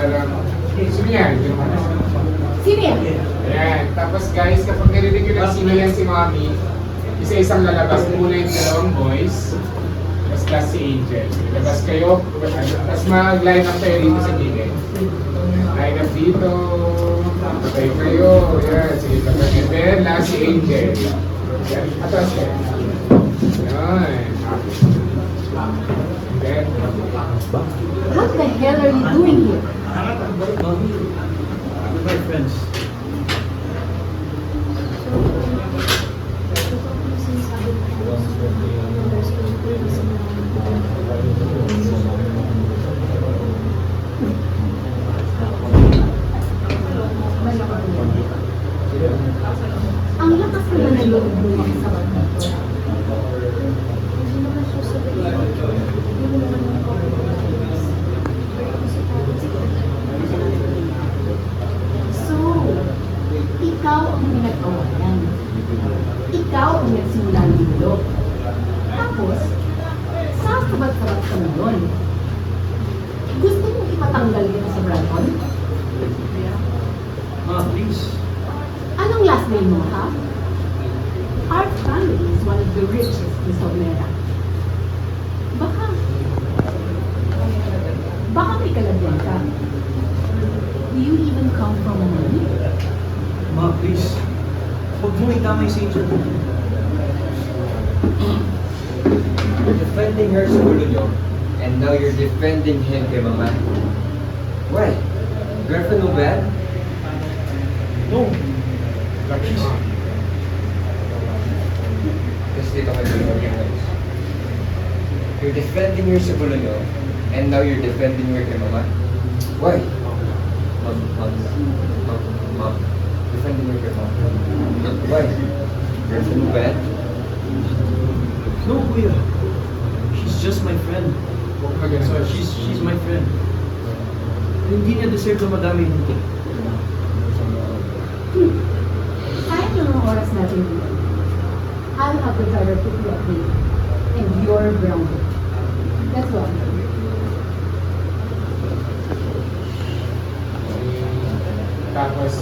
parang, sino yan? Sino yan? Ayan. Tapos guys, kapag narinig yun sino yan si Mami, isa-isang lalabas muna yung dalawang boys, tapos last si Angel. Labas kayo, tapos mag-line up tayo dito sa gilid. Line up dito, tayo kayo, yan, sige, tapos and then last si Angel. Yan, atas kayo. Yan. And then, What the hell are you doing here? With my friends. Ang lakas naman ng loob mo makasama dito. So, ikaw ang pinag-awayan. Ikaw ang nagsimula ng gulo. Tapos, sasabat-sabat ka mo yun. Gusto mong ipatanggal kita sa Brandon? Ma, please. Anong last name mo, ha? Our family is one of the richest in Somera. Baka may kalagyan ka. Do you even come from money? Ma, please. Huwag mong itamay si Angel. You're defending her sa ulo nyo, and now you're defending him kay Mama. Why? Girlfriend mo ba? No. Please. Kasi dito kayo dalawa. You're defending her sa ulo nyo, and now you're defending her kay Mama. Why? Mom. Defending her kay Mama. Why? Girlfriend mo ba? No, Kuya. She's just my friend. Sorry, she's my friend. Hindi niya deserve na madami dito. Kahit yung mga oras natin dito, I'll have the driver put you up here. And you're grounded. That's all. tapos